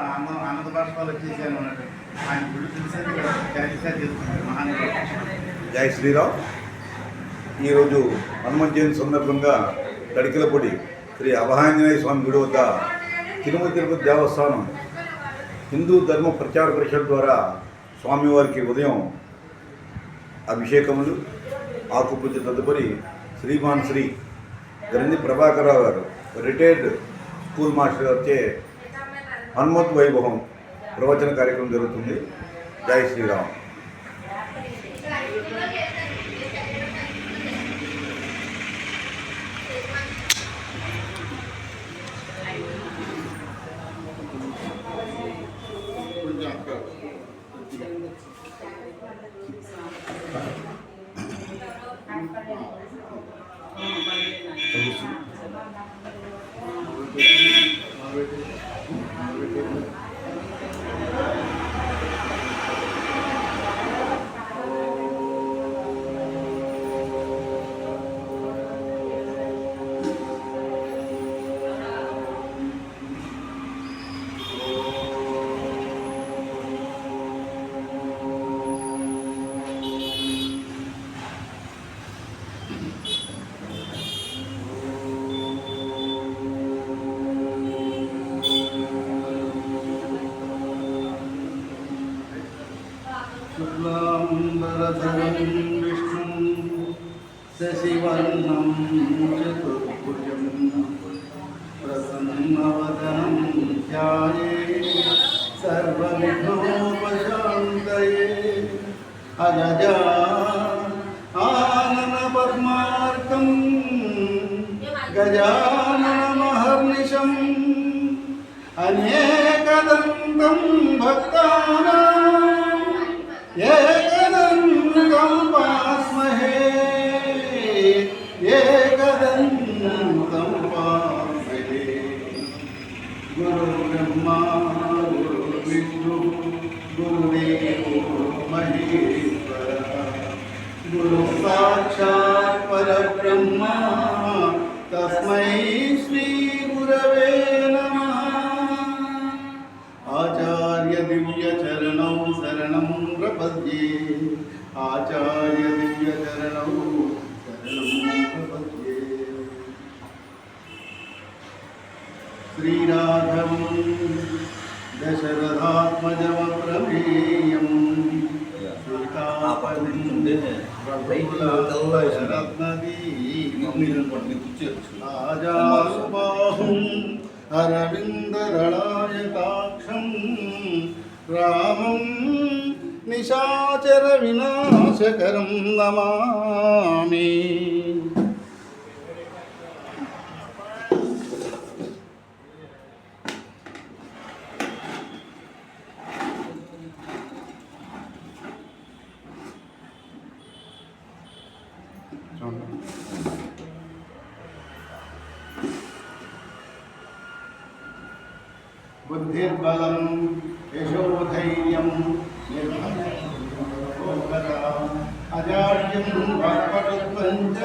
ఆనంద భాషలో వచ్చేసాను అన్నట్టు ఆయన గుళ్ళు తెలిసేది మహానుభావుడు. జై శ్రీరామ్. ఈరోజు హనుమత్ జయంతి సందర్భంగా తడికిలపొడి శ్రీ అభయాంజనేయ స్వామి గుడి వద్ద తిరుమల తిరుపతి దేవస్థానం హిందూ ధర్మ ప్రచార పరిషత్ ద్వారా స్వామివారికి ఉదయం అభిషేకములు ఆకుపూజ తదుపరి శ్రీమాన్ శ్రీ గరంది ప్రభాకరరావు గారు రిటైర్డ్ స్కూల్ మాస్టర్ గారిచే హనుమత్ వైభవం ప్రవచన కార్యక్రమం జరుగుతుంది. జై శ్రీరామ్. శుక్లాంబరధరం విష్ణుం శశివర్ణం చతుర్భుజం ప్రసన్నవదనం ధ్యాయేత్ సర్వవిఘ్నోపశాంతయే. అగజానన పద్మార్కం గజాననమహర్నిశం అనేకదంతం భక్తానాం ఏకదంతం పాస్మహే ఏకదంతం పాస్మహే. గురు బ్రహ్మా గురు విష్ణు గురుదేవో మహేశ్వరః గురు సాక్షాత్ పరబ్రహ్మ తస్మై శ్రీ గురవే నమః. ఆచార్య దివ్య చరణౌ శరణం ప్రపద్యే ఆచార్య దివ్య చరణౌ శరణం ప్రపద్యే. శ్రీరాఘవం దశరథాత్మజమప్రమేయం రాజాసుబాహుం అరవిందదళాయతాక్షం రామం నిశాచర వినాశకరం నమామి. బుద్ధిర్బలం యశోధైర్యం అజాడ్యం వాక్పటుత్వం చ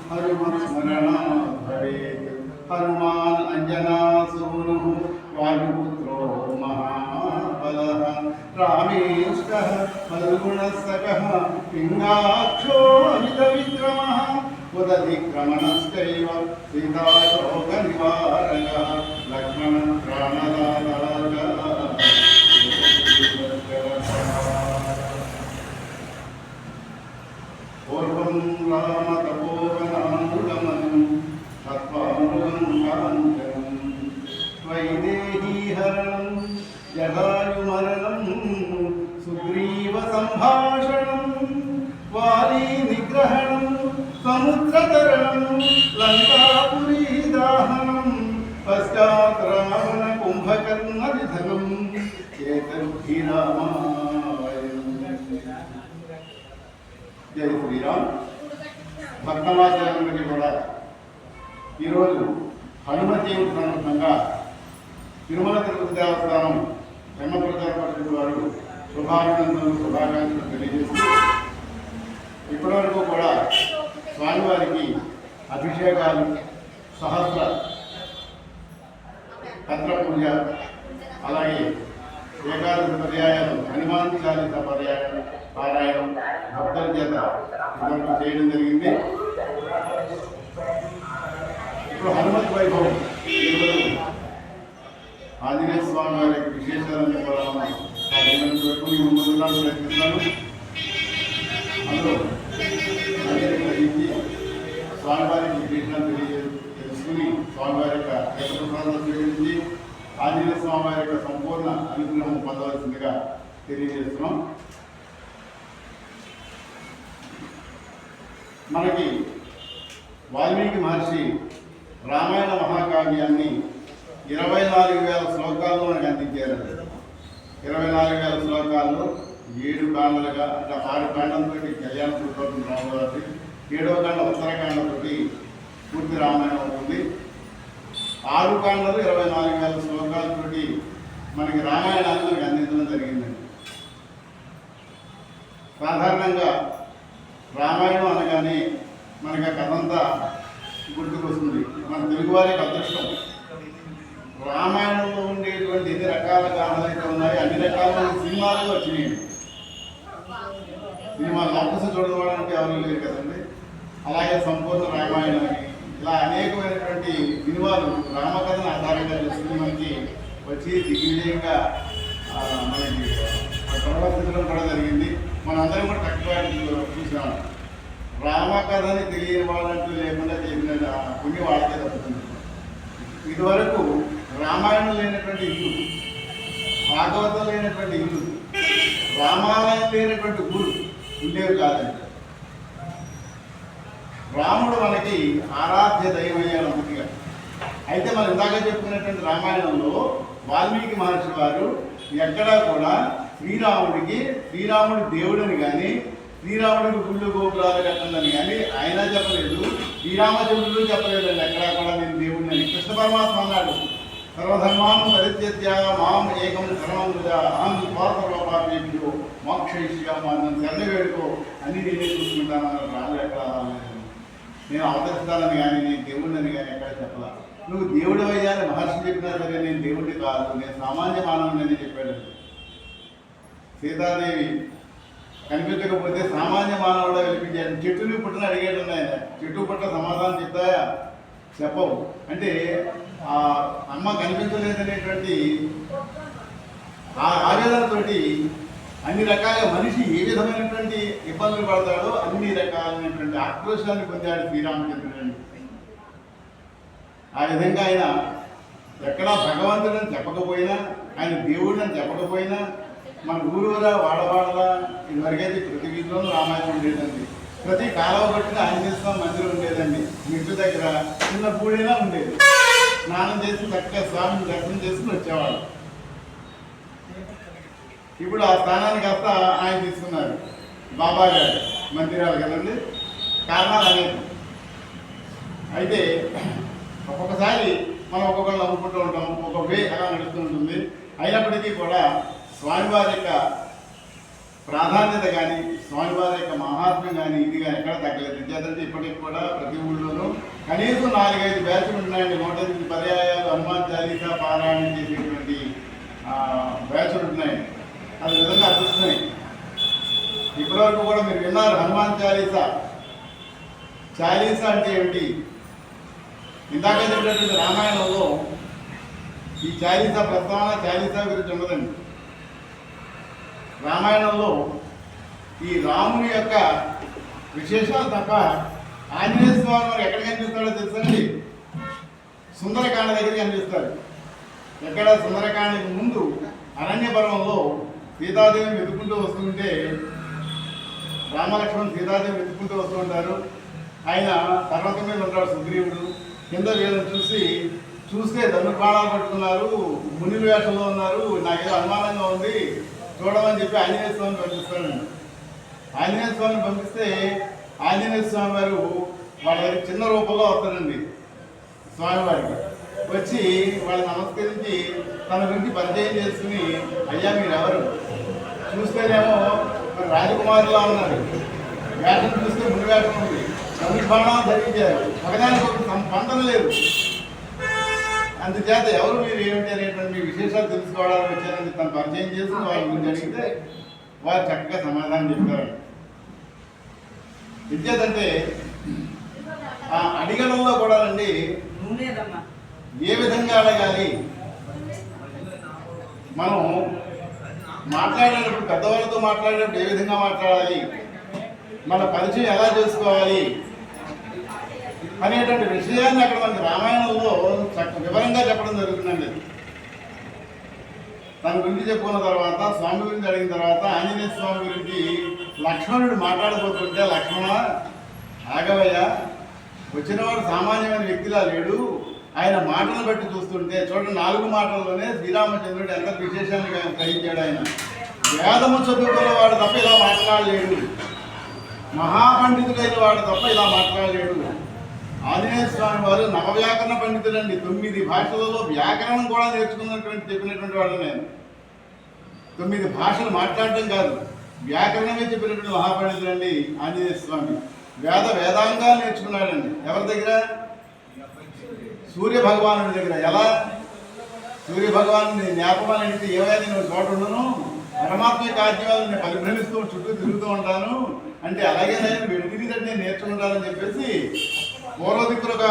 హనుమత్స్మరణాత్ భవేత్. హనుమాన్ అంజనాసూనుః వాయుపుత్రో మహాబలః రామేష్టః ఫల్గుణస్సఖః పింగాక్షో హితవిక్రమః ఉదధిక్రమణశ్చైవ సీతాశోకనివారకః లక్ష్మణ ప్రాణదాతారః. పూర్వం రామ తపోవనానుగమనం తత్వానుగం కాంచనం వైదేహీహరణం జటాయుమరణం సుగ్రీవ సంభాషణం వాలీ నిగ్రహణం సముద్రతరణం లంకాపురీ దాహనం పశ్చాత్ రావణ కుంభకర్ణ నిధనం చేతరుద్ధి రామాయణం. జై శ్రీరామ్. భక్తమాచార్యులకి కూడా ఈరోజు హనుమత్ జయంతి సందర్భంగా తిరుమల తిరుపతి దేవస్థానం ధర్మ ప్రచార పరిషత్ వారు శుభాకాంక్షలు తెలియజేస్తూ ఇప్పటివరకు కూడా స్వామివారికి అభిషేకాలు, సహస్ర పత్ర పూజ, అలాగే ఏకాదశి పర్యాయాలు హనుమాన్ చాలీస పారాయణం భక్తుల చేత ఇదివరకు చేయడం జరిగింది. ఇప్పుడు హనుమత్ వైభవం ఈరోజు ఆంజనేయ స్వామి వారి యొక్క విశేషాలన్నీ కూడా ముందుకు ప్రయత్నిస్తాను. అందులో గ్రహించి స్వామివారికి విశేషాలు తెలుసుకుని స్వామివారి యొక్క ప్రసాదాలు స్వీకరించి ఆంజనేయ స్వామి వారి యొక్క సంపూర్ణ అనుగ్రహం పొందవలసిందిగా తెలియజేస్తున్నాం. మనకి వాల్మీకి మహర్షి రామాయణ మహాకావ్యాన్ని 24,000 శ్లోకాల్లో మనకు అందించారు. 24,000 శ్లోకాల్లో 7 కాండలుగా అంటే 6 కాండంతో కళ్యాణ సూత్రం రామవారి, 7వ కాండ ఉత్తరకాండతో పూర్తి రామాయణం అవుతుంది. 6 కాండలు 24,000 శ్లోకాలతోటి మనకి రామాయణాన్ని మనకి అందించడం జరిగిందండి. సాధారణంగా రామాయణం అనగానే మనకి ఆ కథంతా గుర్తుకొస్తుంది. మన తెలుగువారికి అదృష్టం, రామాయణంలో ఉండేటువంటి ఎన్ని రకాల గాథలు అయితే ఉన్నాయో అన్ని రకాల సినిమాలు వచ్చినాయి. సినిమాలు లాప్టస్ చూడడానికి ఎవరు లేరు కదండి. అలాగే సంపూర్ణ రామాయణం ఇలా అనేకమైనటువంటి సినిమాలు రామకథను ఆధారంగా చేసుకుని మనకి వచ్చి దిగ్విజయంగా మనకి ప్రదర్శించడం కూడా జరిగింది. మనందరం కూడా తక్కువ చూసాం. రామకథని తెలియని వాళ్ళంటూ లేకుండా చేసిన పుణ్యం వాళ్ళకే తప్పుతుంది. ఇదివరకు రామాయణం లేనటువంటి ఇల్లు, భాగవతం లేనటువంటి ఇల్లు, రామాలయం లేనటువంటి ఊరు ఉండేవి కాదండి. రాముడు మనకి ఆరాధ్య దైవమయ్యాడు అన్నట్టుగా. అయితే మనం ఇందాక చెప్పుకున్నటువంటి రామాయణంలో వాల్మీకి మహర్షి వారు ఎక్కడా కూడా శ్రీరాముడు దేవుడని కానీ శ్రీరాముడికి గుళ్ళు గోపురాలు కట్టండి కానీ ఆయన చెప్పలేదు, శ్రీరామచంద్రుడు చెప్పలేదండి ఎక్కడా కూడా నేను దేవుడిని. కృష్ణ పరమాత్మ అన్నాడు, సర్వధర్మాన్ని పరిత్యజ్య మాం ఏకం శరణం అహం స్వార్థలోపాపేభ్యో మోక్షయిష్యామి, నన్ను శరణ వేడుకో అని నేనే చూసుకుంటాను అన్నాడు. రాముడు ఎక్కడ నేను అవతరిస్తానని కానీ నేను దేవుడిని కానీ ఎక్కడ చెప్పలా. నువ్వు దేవుడు అయ్యాని మహర్షి చెప్పినా సరే నేను దేవుడిని కాదు, నేను సామాన్య మానవుని అని చెప్పాడు. సీతాదేవి కనిపించకపోతే సామాన్య మానవుడు కనిపించాడు. చెట్టుని పుట్టని అడిగేది ఉన్నాయి, చెట్టు పుట్ట సమాధానం చెప్తాయా? చెప్పవు. అంటే ఆ అమ్మ కనిపించలేదనేటువంటి ఆ ఆవేదనతోటి అన్ని రకాల మనిషి ఏ విధమైనటువంటి ఇబ్బందులు పడతాడో అన్ని రకాలైనటువంటి ఆక్రోశాన్ని పొందాడు శ్రీరామచంద్రుడు. ఆ విధంగా ఆయన ఎక్కడా భగవంతుడని చెప్పకపోయినా, ఆయన దేవుడిని చెప్పకపోయినా, మన ఊరూరా వాడవాడలా ఇదివరకైతే ప్రతి వీధిలోనూ రామాయణం ఉండేదండి. ప్రతి కాలువ పట్టిన ఆంజనేయ స్వామి మందిరం ఉండేదండి. ఇంటి దగ్గర చిన్న పూడైనా ఉండేది. స్నానం చేసి చక్కగా స్వామిని దర్శనం చేసుకుని వచ్చేవాడు. ఇప్పుడు ఆ స్థానాన్ని కాస్త ఆయన తీసుకున్నారు, బాబా గారు మందిరాలు కదండి. కారణాలు అనేవి. అయితే ఒక్కొక్కసారి మనం ఒక్కొక్కరు నమ్ముకుంటూ ఉంటాం, ఒక వే అలా నడుస్తూ ఉంటుంది. అయినప్పటికీ కూడా స్వామివారి యొక్క ప్రాధాన్యత కానీ స్వామివారి యొక్క మహాత్మ్యం కానీ ఇది కానీ ఎక్కడ తగ్గలేదు. చేతంటే ఇప్పటికి కూడా ప్రతి ఊళ్ళోనూ కనీసం 4-5 బ్యాచ్లు ఉన్నాయండి. 108 పర్యాయాలు హనుమాన్ చాలీసా పారాయణం చేసేటువంటి బ్యాచ్లు ఉన్నాయి. అది విధంగా అదృష్టమే. ఇప్పటివరకు కూడా మీరు విన్నారు హనుమాన్ చాలీసా. చాలీసా అంటే ఏమిటి? ఇందాక చెప్పినటువంటి రామాయణంలో ఈ చాలీసా ప్రస్తావన చాలీసా గురించి ఉండదండి. రామాయణంలో ఈ రాముని యొక్క విశేషాలు తప్ప ఆంజనేయ స్వామి వారు ఎక్కడ కనిపిస్తాడో తెలుసండి? సుందరకాండ దగ్గర కనిపిస్తాడు. ఎక్కడ? సుందరకాండకి ముందు అరణ్య పర్వంలో సీతాదేవిని వెతుక్కుంటూ వస్తుంటే, రామలక్ష్మణ్ సీతాదేవి వెతుక్కుంటూ వస్తూ ఉంటారు. ఆయన పర్వతం మీద ఉంటాడు సుగ్రీవుడు. కింద వీళ్ళని చూస్తే ధనుర్బాణాలు పట్టుకున్నారు, ముని వేషంలో ఉన్నారు, నాకేదో అనుమానంగా ఉంది, చూడమని చెప్పి ఆంజనేయ స్వామిని పంపిస్తానండి. ఆంజనేయ స్వామిని పంపిస్తే ఆంజనేయ స్వామి వారు వాళ్ళ చిన్న రూపంలో వస్తారండి. స్వామివారికి వచ్చి వాళ్ళు నమస్కరించి తన గురించి పరిచయం చేసుకుని, అయ్యా మీరు ఎవరు? చూస్తేనేమో మరి రాజకుమారులా ఉన్నారు, వేషం చూస్తే ముని వేషం ఉంది, ధనుర్బాణాలు ధరించారు, ఒకదానికి ఒక పంటన లేదు. అందుచేత ఎవరు మీరు ఏమిటి అనేటువంటి మీ విశేషాలు తెలుసుకోవడానికి వచ్చారని తను పరిచయం చేసుకుని వాళ్ళ గురించి అడిగితే వారు చక్కగా సమాధానం చెప్తారు. విద్యార్థంటే ఆ అడిగడంలో కూడా అండి ఏ విధంగా అడగాలి, మనం మాట్లాడేటప్పుడు పెద్దవాళ్ళతో మాట్లాడేటప్పుడు ఏ విధంగా మాట్లాడాలి, మన పరిచయం ఎలా చేసుకోవాలి అనేటువంటి విషయాన్ని అక్కడ మనకి రామాయణంలో వివరంగా చెప్పడం జరుగుతుందండి. తన గురించి చెప్పుకున్న తర్వాత స్వామి గురించి అడిగిన తర్వాత ఆంజనేయ స్వామి గురించి లక్ష్మణుడు మాట్లాడబోతుంటే, లక్ష్మణ ఆగవయ్య, వచ్చినవాడు సామాన్యమైన వ్యక్తిలా లేడు, ఆయన మాటలను బట్టి చూస్తుంటే చూడండి 4 మాటల్లోనే శ్రీరామచంద్రుడు ఎంత విశేషాన్ని గ్రహించాడు. ఆయన వేదము చదువుకున్న వాడు తప్ప ఇలా మాట్లాడలేడు, మహాపండితుడైన వాడు తప్ప ఇలా మాట్లాడలేడు. ఆంజనేయ స్వామి వారు నవవ్యాకరణ పండితులండి, 9 భాషలలో వ్యాకరణం కూడా నేర్చుకున్నటువంటి చెప్పినటువంటి వాడు. నేను 9 భాషలు మాట్లాడటం కాదు, వ్యాకరణమే చెప్పినటువంటి మహాపండితులండి ఆంజనేయ స్వామి. వేదాంగాలు నేర్చుకున్నాడండి. ఎవరి దగ్గర? సూర్య భగవానుడి దగ్గర. ఎలా? సూర్య భగవాను జ్ఞాపకాలు అడిగితే ఏమైనా నేను చోట ఉండను, పరమాత్మ కార్యాలను నేను పరిభ్రమిస్తూ చుట్టూ తిరుగుతూ ఉంటాను అంటే, అలాగే నేను వెడితిరిగినట్టు నేను నేర్చుకుంటానని చెప్పేసి పూర్వ దిక్కులు ఒక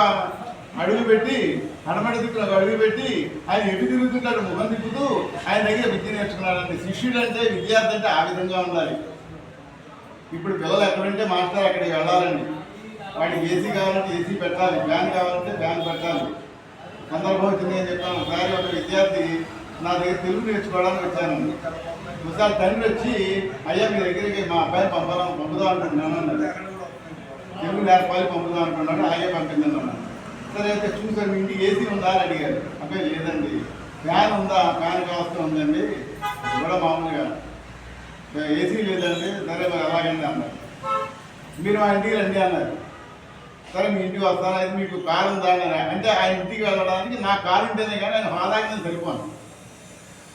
అడుగు పెట్టి, కనబడి దిక్కులు ఒక అడుగు పెట్టి ఆయన ఎటు తిరుగుతుంటాడు, ముఖం తిప్పుతూ ఆయన దగ్గర విద్య నేర్చుకున్నాడండి. శిష్యుడు అంటే, విద్యార్థి అంటే ఆ విధంగా ఉండాలి. ఇప్పుడు పిల్లలు ఎక్కడంటే మాస్టర్ అక్కడికి వెళ్ళాలండి. వాడికి ఏసీ కావాలంటే ఏసీ పెట్టాలి, ఫ్యాన్ కావాలంటే ఫ్యాన్ పెట్టాలి. సందర్భం వచ్చింది అని చెప్పాను. ఒకసారి ఒక విద్యార్థి నా దగ్గర తెలుగు నేర్చుకోవడానికి వచ్చాను. ఒకసారి తండ్రి వచ్చి, అయ్యా మీ దగ్గరికి మా అబ్బాయిని పంపుదాం అనుకుంటున్నాను అన్నాడు. తెలుగు నేర్పాలి పంపుదాం అనుకున్నాడు. అలాగే పంపిందని అన్నాడు. సరే అయితే చూసాను, మీ ఇంటికి ఏసీ ఉందా అని అడిగారు. అబ్బాయి లేదండి. ఫ్యాన్ ఉందా? ఫ్యాన్ వ్యవస్థ ఉందండి, కూడా మామూలుగా. ఏసీ లేదండి. సరే మరి అలాగండి అన్నారు. మీరు మా ఇంటికి రండి అన్నారు. సరే మీ ఇంటికి వస్తాను, అయితే మీకు కారు ఉందా అన్నారు. అంటే ఆయన ఇంటికి వెళ్ళడానికి నా కారు ఉంటేనే కానీ ఆయన హోదాకి నేను సరిపోను.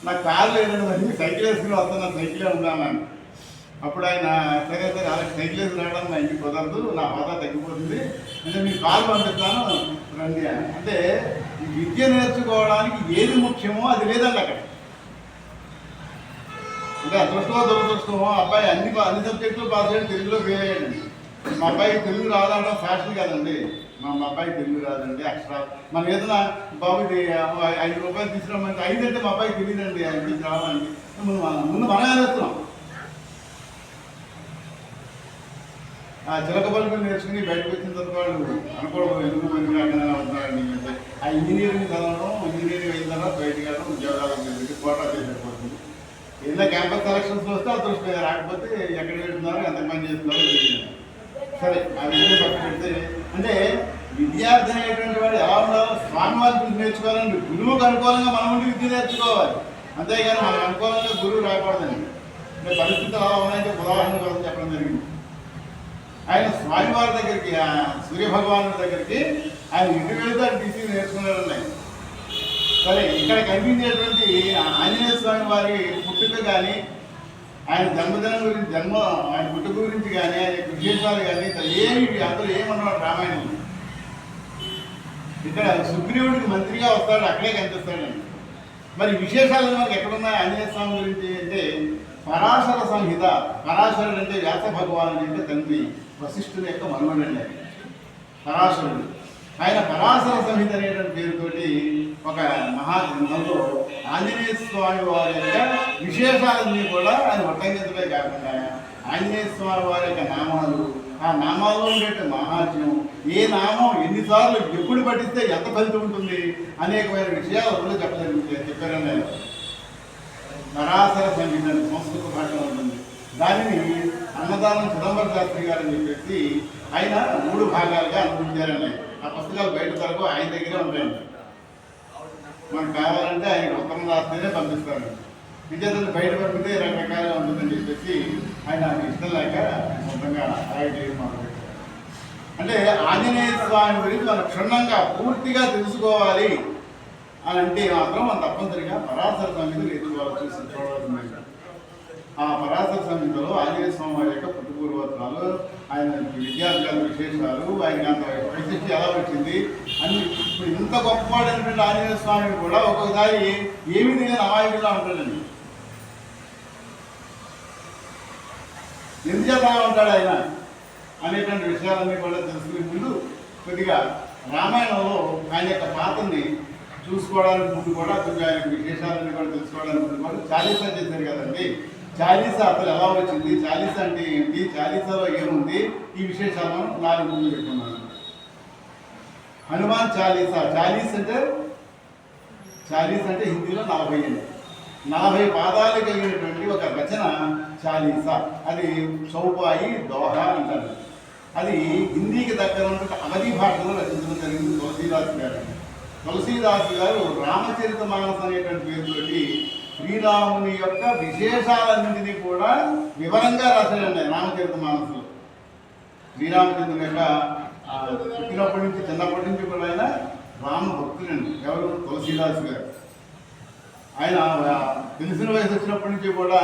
నాకు కారు లేదండి, మరి సైకిల్ వేసుకుని వస్తాను, నాకు సైకిలే ఉందా అన్నాను. అప్పుడు ఆయన సరే సరే అలాగే సైకిల్ వేసి రావడం నా ఇంటికి కుదరదు, నా హోదా తగ్గిపోతుంది, అంటే మీకు కారు పంపిస్తాను రండి అని. అంటే విద్య నేర్చుకోవడానికి ఏది ముఖ్యమో అది లేదండి అక్కడ. అంటే అదృష్టమో దురదృష్టమో అబ్బాయి అన్ని సబ్జెక్టులు పాస్ అయ్యాడు, తెలుగులో ఫెయిల్ అయ్యాడండి. మా అబ్బాయికి తెలుగు రాదంటే ఫ్యాషన్ కాదండి. మా అబ్బాయికి తెలుగు రాదండి, అక్షరాలు మనం ఏదైనా బాబు ఇది 5 రూపాయలు తీసుకురామంటే 5 అంటే మా అబ్బాయికి తెలియదండి, 5 తీసుకురావాలండి. ముందు మనమే వేస్తున్నాం. ఆ చిలక పలుకులు నేర్చుకుని బయటకు వచ్చిన తర్వాత వాళ్ళు అనుకోవడం ఎందుకు పని రాకుండా ఉంటున్నారండి. అంటే ఆ ఇంజనీరింగ్ చదవడం, ఇంజనీరింగ్ అయిన తర్వాత బయటకు వెళ్ళడం, ఉద్యోగాలు కోటా చేసేపోతుంది. ఏదైనా క్యాంపస్ సెలక్షన్స్ వస్తే అదృష్టం, రాకపోతే ఎక్కడ పెడుతున్నారు, ఎంత పని చేస్తున్నారో తెలియదు. సరే ఆ విషయం పక్కన పెడితే, అంటే విద్యార్థి అనేటువంటి వాడు ఎలా ఉండాలో స్వామివారి గురించి నేర్చుకోవాలండి. గురువుకు అనుకూలంగా మనం ఉండి విద్య నేర్చుకోవాలి, అంతేగాని మనకు అనుకూలంగా గురువు రాకూడదండి. అంటే పరిస్థితులు అలా ఉన్నాయంటే ఉదాహరణ కోసం చెప్పడం జరిగింది. ఆయన స్వామివారి దగ్గరికి, సూర్యభగవాను దగ్గరికి ఆయన ఇంటికి వెళ్తే ఆయన తీసి నేర్చుకున్నారండి. సరే ఇక్కడ కనిపించేటువంటి ఆంజనేయ స్వామి వారి పుట్టుక కానీ, ఆయన జన్మదినం గురించి, ఆయన పుట్టుక గురించి కానీ, ఆయన విశేషాలు కానీ ఏమి అందరూ ఏమన్నాడు రామాయణం. ఇక్కడ సుగ్రీవుడికి మంత్రిగా వస్తాడు, అక్కడే కనిపిస్తాడండి. మరి విశేషాలు మనకి ఎక్కడున్నాయి ఆంజనేయ స్వామి గురించి అంటే, పరాశర సంహిత. పరాశరుడు అంటే వ్యాస భగవానుడు అంటే తండ్రి, వశిష్ఠుని యొక్క మనవడండి పరాశరుడు. ఆయన పరాశర సంహిత అనేటువంటి పేరుతోటి ఒక మహాగ్రంథంలో ఆంజనేయ స్వామి వారి యొక్క విశేషాలన్నీ కూడా ఆయన ఒట్టంగతులే కాకుండా ఆంజనేయ స్వామి వారి యొక్క నామాలు, ఆ నామాల్లో ఉండే మహాత్మ్యం, ఏ నామం ఎన్నిసార్లు ఎప్పుడు పఠిస్తే ఎంత ఫలితం ఉంటుంది అనేకమైన విషయాలు అందులో చెప్పారండి. ఆయన పరాశర సంహిత సంస్కృత భాషలో ఉంటుంది. దానిని అన్నదానం చిదంబర శాస్త్రి గారు అని చెప్పేసి ఆయన 3 భాగాలుగా అనుకుంటారండి. ఆ పుస్తకాలు బయట వరకు ఆయన దగ్గరే ఉంటాయండి. మనకు కావాలంటే ఆయన ఉత్తరం రాస్తేనే పంపిస్తారు. విద్యార్థులు బయట పంపితే రకరకాలుగా ఉంటుందని చెప్పేసి ఆయన ఇష్టం లేక మొత్తంగా రాయటం మొదలుపెట్టారు. అంటే ఆంజనేయ స్వామి గురించి మనం క్షుణ్ణంగా పూర్తిగా తెలుసుకోవాలి అని అంటే మాత్రం మనం తప్పనిసరిగా పరాశర సంహితలు చూడవలసింది. ఆ పరాశర సంహితలో ఆంజనేయ స్వామి వారి యొక్క పుట్టుపూర్వోత్తరాలు, ఆయన విద్యార్థుల విశేషాలు, ఆయనకి అంత పరిస్థితి ఎలా వచ్చింది అని. ఇప్పుడు ఇంత గొప్పవాడైనటువంటి ఆంజనేయ స్వామిని కూడా ఒక్కొక్కసారి ఏమీ తెలియని అమాయకులా ఉంటాడండి. ఎందుచేత ఉంటాడు ఆయన అనేటువంటి విషయాలన్నీ కూడా తెలుసుకునే ముందు కొద్దిగా రామాయణంలో ఆయన యొక్క పాత్రని చూసుకోవడానికి ముందు కూడా కొద్దిగా ఆయన విశేషాలన్నీ కూడా తెలుసుకోవడానికి ముందు కూడా చాలీసా చేశారు కదండి. చాలీసా అసలు ఎలా వచ్చింది, చాలీసా అంటే ఏంటి, చాలీసాలో ఏముంది, ఈ విశేషాలను 4 ముందు పెట్టుకున్నాను. హనుమాన్ చాలీసా. చాలీస్ అంటే హిందీలో 40 పాదాలు కలిగినటువంటి ఒక రచన చాలీసా. అది చౌపాయి దోహా అంటారు. అది హిందీకి దగ్గర ఉన్నటువంటి అవధి భాషలో రచించడం జరిగింది తులసీదాస్ గారు. తులసీదాస్ గారు రామచరిత మానస్ అనేటువంటి పేరుతోటి శ్రీరాముని యొక్క విశేషాలన్నింటినీ కూడా వివరంగా రాశాడండి రామచరిత మానస్లో. శ్రీరామచంద్రుని యొక్క చిన్నప్పటి నుంచి కూడా ఆయన రామ భక్తులండి. ఎవరు? తులసీదాస్ గారు. ఆయన తెలిసిన వయసు వచ్చినప్పటి నుంచి కూడా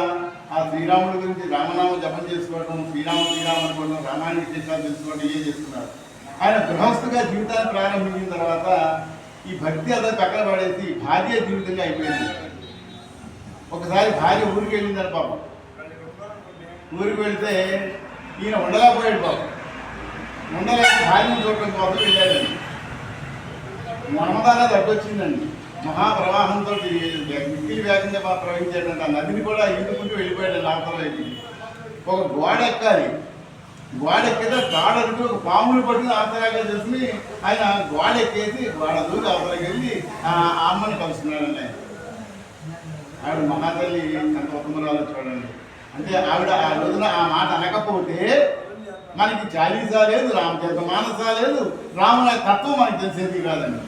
ఆ శ్రీరాముడి గురించి రామనామం జపం చేసుకోవడం, శ్రీరామ అనుకోవడం, రామాయణ విశేషాలు తెలుసుకోవడం ఇవే చేస్తున్నారు. ఆయన గృహస్థుగా జీవితాన్ని ప్రారంభించిన తర్వాత ఈ భక్తి అదే పక్కన పడేసి భార్య జీవితంగా అయిపోయింది. ఒకసారి భార్య ఊరికి వెళ్ళిందని పాపం. ఊరికి వెళితే ఈయన ఉండలేకపోయాడు పాపం. ఉండలేక భార్యను చూడటం కోసం వెళ్ళాడండి. నర్మదా నది అడ్డొచ్చిందండి. మహాప్రవాహంతో మిక్కిలి వేగంగా ప్రవహించేటంటే ఆ నదిని కూడా ఈదుకుంటూ వెళ్ళిపోయాడు అవతలకి. ఒక గోడ ఎక్కాలి. గోడ ఎక్కితే తాడరికి ఒక పాములు పట్టుకుని ఆసరాగా చేసుకుని ఆయన గోడ ఎక్కేసి గోడ దూకి అవతలకి వెళ్ళి ఆ అమ్మని కలుస్తున్నాడండి. ఆయన ఆవిడ మహాతల్లి ఎంత ఉత్తమరాలు చూడండి. అంటే ఆవిడ ఆ రోజున ఆ మాట అనకపోతే మనకి చాలీసా లేదు, రామచరిత మానస లేదు, రాముల తత్వం మనకి తెలిసేది కాదండి.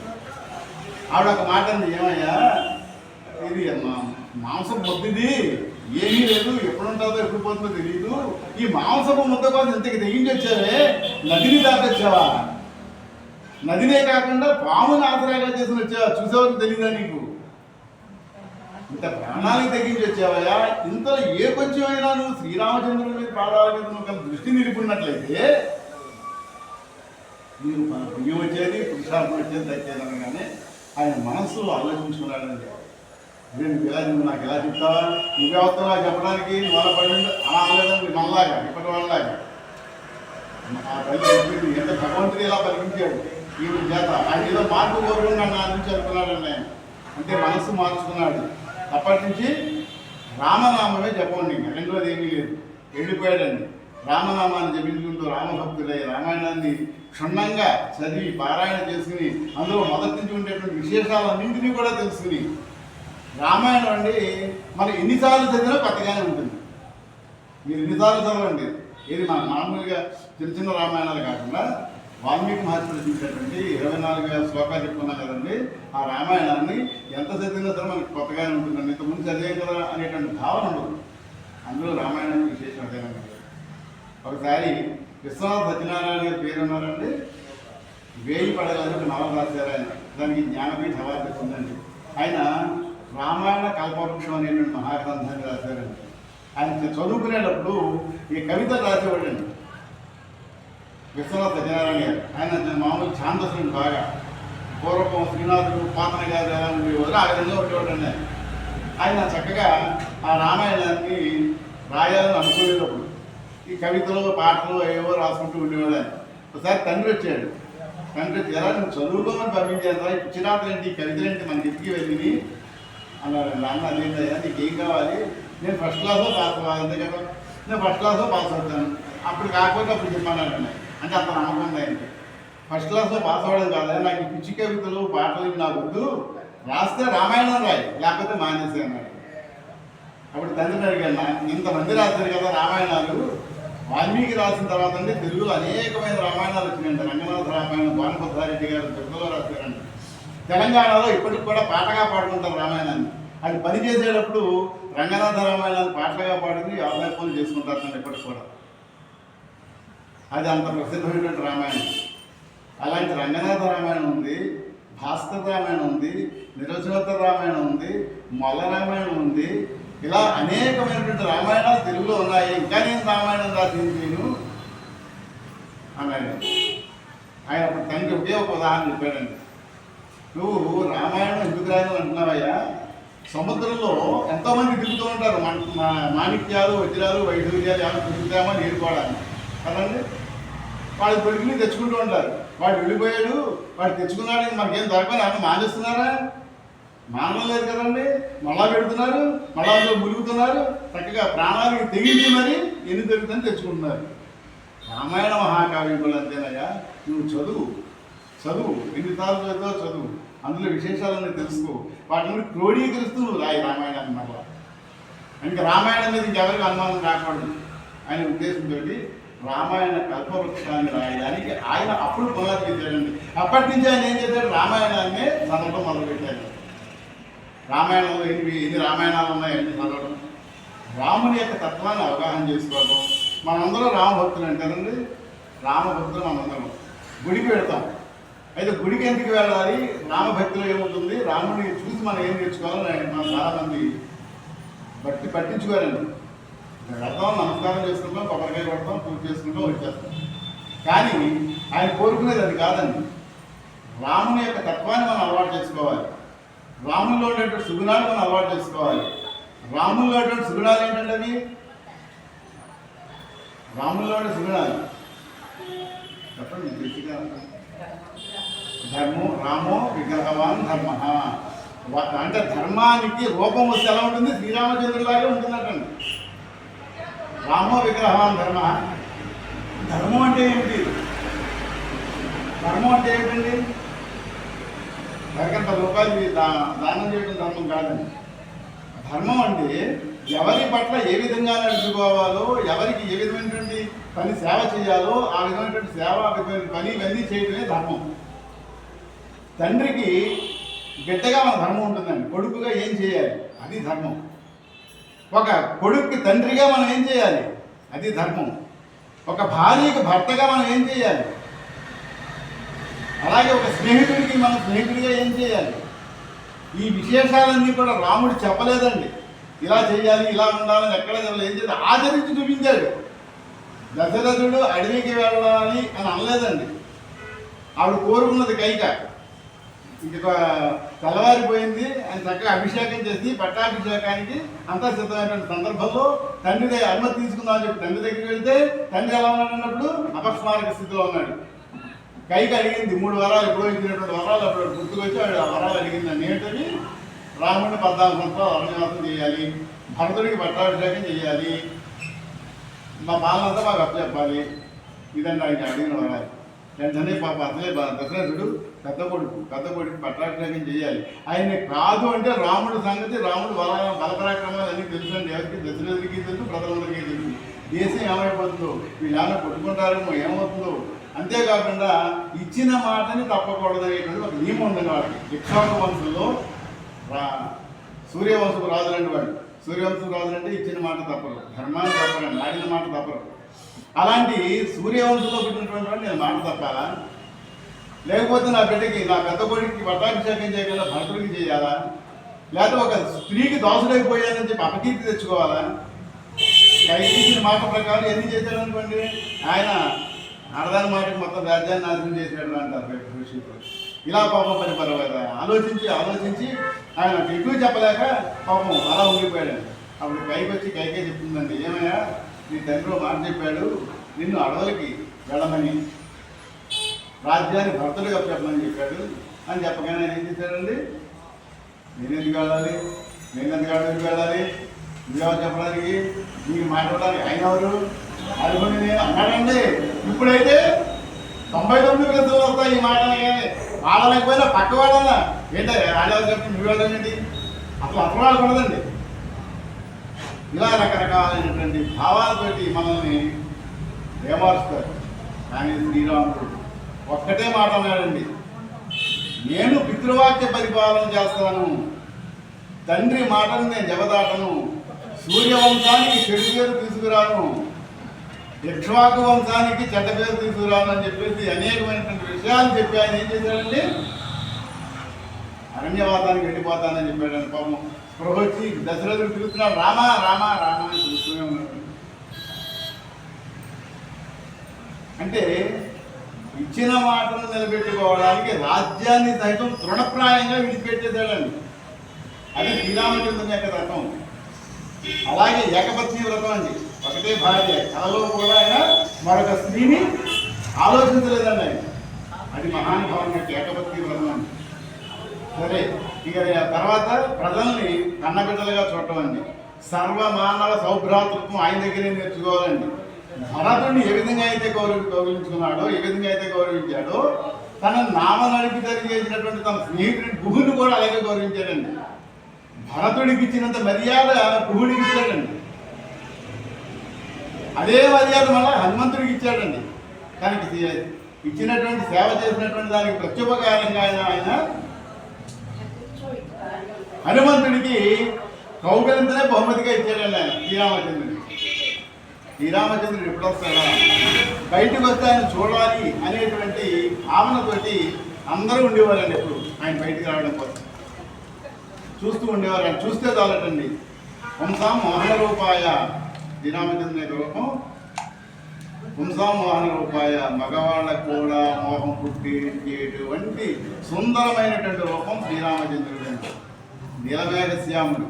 ఆవిడ ఒక మాట అంది, ఏమయ్యా ఇది మాంసం ముద్దిది, ఏమీ లేదు, ఎప్పుడు ఉంటుందో ఎప్పుడు పోతుందో తెలియదు, ఈ మాంసపు ముద్ద కోసం ఇంతకి తెగించి వచ్చావే, నదిని దాటొచ్చావా? నదినే కాకుండా పాముని ఆసరాగా చేసుకుని వచ్చావా? చూసేవారికి తెలియదా నీకు? ఇంత ప్రాణానికి తెగించి వచ్చావయ్యా. ఇంతలో ఏ కొంచెమైనా నువ్వు శ్రీరామచంద్రుడి మీద పాదాల మీద నువ్వు దృష్టి నిలుపున్నట్లయితే నీకు పుణ్యం వచ్చేది, పురుషార్థం వచ్చేది దక్కేదని. కానీ ఆయన మనస్సులో ఆలోచించుకున్నాడండి. నువ్వు నాకు ఎలా చెప్తావా, నువ్వే అవుతావా చెప్పడానికి వాళ్ళ పడి అలా అనలేదండి. మనలాగా ఇప్పటి వాళ్ళలాగా ఆ తల్లి చెప్పింది. ఎంత భగవంతుడు ఇలా పలికించాడు ఈ చేత. ఆయన ఏదో మార్పు కోరుకుని నా నుంచి అనుకున్నాడండి ఆయన. అంటే మనస్సు మార్చుకున్నాడు. అప్పటి నుంచి రామనామమే చెప్పండి, ఇంకా రెండోది ఏమీ లేదు. వెళ్ళిపోయాడండి. రామనామాన్ని జపించుకుంటూ రామభక్తులై రామాయణాన్ని క్షుణ్ణంగా చదివి పారాయణ చేసుకుని అందులో మొదటి నుంచి ఉండేటువంటి విశేషాలన్నింటినీ కూడా తెలుసుకుని రామాయణం అండి మనం ఎన్నిసార్లు చదివినా కొత్తగానే ఉంటుంది. మీరు ఎన్నిసార్లు చదవండి. ఇది మన మామూలుగా చిన్న చిన్న రామాయణాలు కాకుండా వాల్మీకి మహర్షి రచించేటువంటి 24,000 శ్లోకాలు చెప్పుకున్నాం కదండి. ఆ రామాయణాన్ని ఎంత చదివినా సరే మనకి కొత్తగానే ఉంటుందండి. ఇంతకుముందు చదివే కదా అనేటువంటి భావన ఉండదు. అందులో రామాయణానికి విశేషం అదేనండి. ఒకసారి విశ్వనాథ సత్యనారాయణ గారి పేరు ఉన్నారండి. 1000 పడగలని నవల రాశారు ఆయన. దానికి జ్ఞానపీఠ అవార్డు వచ్చిందండి. ఆయన రామాయణ కల్పవృక్షం అనేటువంటి మహాగ్రంథాన్ని రాశారండి. ఆయన చదువుకునేటప్పుడు ఈ కవితలు రాసేవాడండి విశ్వనాథ సత్యనారాయణ గారు. ఆయన మామూలు ఛాందసుని బాగా పూర్వపం శ్రీనాథుడు పాతన గారు ఎలా ఉండేవారు ఆ విధంగా ఉండేవాడండి. ఆయన చక్కగా ఆ రామాయణాన్ని రాయాలని అనుకునేటప్పుడు ఈ కవితలు పాటలు ఏవో రాసుకుంటూ ఉండేవాడు. ఆయన ఒకసారి తండ్రి వచ్చాడు. తండ్రి వచ్చి ఎలా నువ్వు చదువుకోమని పంపించాను, ఈ చిరాకులేంటి ఈ కవితలేంటి మనకి ఎత్తికి వెళ్ళి అన్నారు. నాన్న అదేంటయ్యా నీకేం కావాలి? నేను ఫస్ట్ క్లాస్లో పాస్ అవ్వాలి అంతే కదా. నేను ఫస్ట్ క్లాస్లో పాస్ అవుతాను. అప్పుడు కాకపోతే అప్పుడు చెప్పానండి. అంటే అంత నమ్మకం ఉంది ఆయనకి. ఫస్ట్ క్లాస్లో పాస్ అవ్వడం కాదా, నాకు ఈ పిచ్చి కవితలు పాటలు నాకు వద్దు, రాస్తే రామాయణం రాయి లేకపోతే మానేసి అన్నాడు. అప్పుడు తండ్రిని అడిగాను, ఇంతమంది రాశారు కదా రామాయణాలు, వాల్మీకి రాసిన తర్వాత అంటే తెలుగులో అనేకమైన రామాయణాలు వచ్చినాయండి. రంగనాథ రామాయణం భానుపద్ధారెడ్డి గారు తెలుగులో రాశారండి. తెలంగాణలో ఇప్పటికి కూడా పాటగా పాడుకుంటారు రామాయణాన్ని. అది పని చేసేటప్పుడు రంగనాథ రామాయణాన్ని పాటలుగా పాడుకుని ఆదాయపనులు చేసుకుంటారు ఇప్పటికి కూడా. అది అంత ప్రసిద్ధమైనటువంటి రామాయణం. అలాంటి రంగనాథ రామాయణం ఉంది, భాస్కర రామాయణం ఉంది, నిరచనోత్తర రామాయణం ఉంది, మొల్ల రామాయణం ఉంది. ఇలా అనేకమైనటువంటి రామాయణాలు తెలుగులో ఉన్నాయి. ఇంకా నేను రామాయణం రాసింది నేను అన్నాడు. ఆయన అప్పుడు తండ్రి ఒకే ఒక ఉదాహరణ చెప్పాడండి. నువ్వు రామాయణం ఎందుకు రాయను అంటున్నావయ్యా, సముద్రంలో ఎంతోమంది దిగుతూ ఉంటారు, మాణిక్యాలు వజ్రాలు వైఢూర్యాలు ఏమైనా తిరుగుతామని నేర్చుకోవడానికి కదండి. వాడి దొరికిని తెచ్చుకుంటూ ఉంటారు. వాడు వెళ్ళిపోయాడు, వాడు తెచ్చుకున్నాడు, మనకేం దొరకని అంత మానేస్తున్నారా? మానడం లేదు కదండి. మళ్ళా పెడుతున్నారు, మళ్ళా అందులో ములుగుతున్నారు, చక్కగా ప్రాణానికి తెగించి మరి ఎన్ని దొరుకుతుందని తెచ్చుకుంటున్నారు. రామాయణ మహాకావ్యం కూడా అంతేనయ్యా. నువ్వు చదువు ఎన్నిసార్లు చదువుతో చదువు, అందులో విశేషాలన్నీ తెలుసుకో, వాటిని క్రోడీకరిస్తూ నువ్వు రాయి రామాయణాన్ని. మళ్ళా ఇంకా రామాయణం మీద ఇంకెవరికి అనుమానం రాకూడదు ఆయన ఉద్దేశంతో రామాయణ కల్పవృక్షాన్ని రాయడానికి ఆయన అప్పుడు పునాది చేశాడండి. అప్పటి నుంచి ఆయన ఏం చేశాడు, రామాయణాన్ని చదవడం మొదలుపెట్టాడు. రామాయణంలో ఎన్ని రామాయణాలు ఉన్నాయని చదవడం, రాముని యొక్క తత్వాన్ని అవగాహన చేసుకోవడం. మనందరం రామభక్తులు అంటారండి. రామభక్తులు మనందరం గుడికి వెళ్తాం. అయితే గుడికి ఎందుకు వెళ్ళాలి, రామభక్తిలో ఏముంటుంది, రాముడిని చూసి మనం ఏం నేర్చుకోవాలని మనం చాలామంది పట్టించుకోరండి. వెళ్తాం, నమస్కారం చేసుకుంటాం, కొబ్బరికాయ కొడతాం, పూజ చేసుకుంటాం, వచ్చేస్తాం. కానీ ఆయన కోరుకునేది అది కాదండి. రాముని యొక్క తత్వాన్ని మనం అలవాటు చేసుకోవాలి. రాముల్లో ఉన్నటువంటి సుగుణాలు మనం అలవాటు చేసుకోవాలి. రాముల్లో ఉన్నటువంటి సుగుణాలు ఏంటంటే అవి రాముల్లో ఉండే సుగుణాలు చెప్పండి. రామో విగ్రహవాన్ ధర్మ అంటే ధర్మానికి రూపం వస్తే ఎలా ఉంటుంది, శ్రీరామచంద్రులాగే ఉంటున్నట్టండి. రామో విగ్రహవాన్ ధర్మ. ధర్మం అంటే ఏమిటి? ధర్మం అంటే ఏమిటండి? ఎవరికైనా 10 రూపాయలు దానం చేయడం ధర్మం కాదండి. ధర్మం అంటే ఎవరి పట్ల ఏ విధంగా నడుచుకోవాలో, ఎవరికి ఏ విధమైనటువంటి పని సేవ చేయాలో ఆ విధమైనటువంటి సేవ, పని ఇవన్నీ చేయడమే ధర్మం. తండ్రికి బిడ్డగా మన ధర్మం ఉంటుందండి. కొడుకుగా ఏం చేయాలి, అది ధర్మం. ఒక కొడుక్కి తండ్రిగా మనం ఏం చేయాలి, అది ధర్మం. ఒక భార్యకి భర్తగా మనం ఏం చేయాలి, అలాగే ఒక స్నేహితుడికి మనం స్నేహితుడిగా ఏం చేయాలి. ఈ విశేషాలన్నీ కూడా రాముడు చెప్పలేదండి. ఇలా చేయాలి, ఇలా ఉండాలని ఎక్కడ ఏం చేయాలి, ఆచరించి చూపించాడు. దశరథుడు అడవికి వెళ్ళాలి అని అనలేదండి. ఆవిడ కోరుకున్నది కైక. ఇంకొక తెల్లవారిపోయింది, ఆయన చక్కగా అభిషేకం చేసి పట్టాభిషేకానికి అంతా సిద్ధమైనటువంటి సందర్భంలో తండ్రి అనుమతి తీసుకుందామని చెప్పి తండ్రి దగ్గరికి వెళ్తే తండ్రి ఎలా ఉన్నాడన్నప్పుడు అపస్మారక స్థితిలో ఉన్నాడు. కైకి అడిగింది 3 వరాలు, ఎప్పుడో ఇచ్చినటువంటి వరాలు అప్పుడు గుర్తుకొచ్చి ఆవిడ ఆ వరాలు అడిగింది. ఏంటని, రాముడిని 14 సంవత్సరాలు అరణ్యవాసం చేయాలి, భరతుడికి పట్టాభిషేకం చేయాలి, మా పాలనంతా మాకు అప్పచెప్పాలి. ఇదండి ఆయన అడిగిన వరాలు. వెంటనే పాప అసలే దశరథుడు పెద్ద కొడుకు పట్టాభిషేకం చేయాలి. ఆయన్ని కాదు అంటే రాముడు సంగతి, రాముడు బలపరాక్రమాలు అన్నీ తెలుసండి. ఎవరికి, దశరథుడికి తెలుసు, ప్రజలందరికీ తెలుసు. దేశం ఏమైపోతుందో, వీళ్ళు ఏమైనా కొట్టుకుంటారేమో, ఏమవుతుందో. అంతేకాకుండా ఇచ్చిన మాటని తప్పకూడదు అనేటువంటి ఒక నియమం ఉందండి వాడికి. ఇక్ష్వాకు వంశంలో సూర్యవంశపు రాజులండి వాడు. సూర్యవంశపు రాజులంటే ఇచ్చిన మాట తప్పరు, ధర్మాన్ని తప్పరండి, ఆడిన మాట తప్పరు. అలాంటి సూర్యవంశంలో పుట్టినటువంటి వాడు నేను మాట తప్పాలా, లేకపోతే నా బిడ్డకి, నా పెద్ద కొడుకుకి పట్టాభిషేకం చేయగల భర్తడికి చేయాలా, లేకపోతే ఒక స్త్రీకి దాసుడైపోయానని చెప్పి అపకీర్తి తెచ్చుకోవాలా? ఇచ్చిన మాట ప్రకారం ఎన్ని చేశాడనుకోండి, ఆయన ఆడదాని మాటకి మొత్తం రాజ్యాన్ని నాశనం చేశాడు అంటారు భవిష్యత్తులో. ఇలా పాపం పరిపరవారు ఆలోచించి ఆయన ఎక్కువ చెప్పలేక పాపం అలా ఉండిపోయాడు. అప్పుడు కైకే చెప్తుందండి, ఏమయ్యా నీ తండ్రి మాట చెప్పాడు, నిన్ను అడవులకి వెళ్ళమని, రాజ్యాన్ని భర్తలుగా చెప్పమని చెప్పాడు అని చెప్పగానే ఆయన ఏం చేశాడండి, నేనెందుకు వెళ్ళాలి, నువ్వెవరు చెప్పడానికి, నీకు మాట్లాడడానికి, ఆయన ఎవరు అనుకుని నేను అన్నాడండి. ఇప్పుడైతే 99 గంటలు వస్తాయి ఈ మాట. వాడలేకపోయినా పక్క వాడన్నా ఏంటంటే రాజావారు చెప్పి నువ్వు వెళ్ళండి, అసలు అసలు ఇలా రకరకాలైనటువంటి భావాలతోటి మనల్ని ఏమారుస్తారు. కానీ శ్రీరాముడు ఒక్కటే మాట అన్నాడండి, నేను పితృవాక్య పరిపాలన చేస్తాను, తండ్రి మాటను నేను జవదాటను, సూర్యవంశానికి చెడు పేరు తీసుకురాను, ఇక్ష్వాకు వంశానికి చెడ్డ పేరు తీసుకురాను అని చెప్పేసి అనేకమైనటువంటి విషయాలు చెప్పి ఆయన ఏం చేశాడండి, అరణ్యవాసానికి వెళ్ళిపోతానని చెప్పాడని. పాపం స్పృహ వచ్చి దశరథుడు పిలుస్తున్నాడు, రామా అని పిలుస్తూనే ఉన్నాడు. అంటే ఇచ్చిన మాటను నిలబెట్టుకోవడానికి రాజ్యాన్ని సైతం తృణప్రాయంగా విడిచిపెట్టేశాడండి. అది శ్రీరామచంద్రుని యొక్క రకం. అలాగే ఏకపత్ని వ్రతం అండి, ఒకటే భార్య, కళలో కూడా ఆయన మరొక స్త్రీని ఆలోచించలేదండి ఆయన. అది మహానుభావం యొక్క ఏకపత్ని వ్రతం అండి. సరే, ఇక తర్వాత ప్రజల్ని కన్నబిడ్డలుగా చూడటం అండి. సర్వమానవ సౌభ్రాతృత్వం ఆయన దగ్గరే నేర్చుకోవాలండి. భరతుడిని ఏ విధంగా అయితే గౌరవించుకున్నాడో, ఏ విధంగా అయితే గౌరవించాడో, తన నామ నడిపి చేసినటువంటి తన స్నేహితుడి గుహుని కూడా అలాగే గౌరవించాడండి. భరతుడికి ఇచ్చినంత మర్యాద గుహుడికి ఇచ్చాడండి. అదే మర్యాద మళ్ళీ హనుమంతుడికి ఇచ్చాడండి. తనకి ఇచ్చినటువంటి సేవ చేసినటువంటి దానికి ప్రత్యుపకారంగా ఆయన హనుమంతుడికి కౌగలింతనే బహుమతిగా ఇచ్చాడండి ఆయన శ్రీరామచంద్రుడు ఎప్పుడు వస్తాడా, బయటకు వస్తే ఆయన చూడాలి అనేటువంటి భావనతోటి అందరూ ఉండేవారండి. ఎప్పుడు ఆయన బయటికి రావడం కోసం చూస్తూ ఉండేవారు. ఆయన చూస్తే చాలటండి. పుంసాం మోహన రూపాయ, శ్రీరామచంద్రుని రూపం పుంసాం మోహన రూపాయ, మగవాళ్ళకు కూడా మోహం పుట్టేటువంటి సుందరమైనటువంటి రూపం శ్రీరామచంద్రుడు అంటే. నీలమేఘశ్యాముడు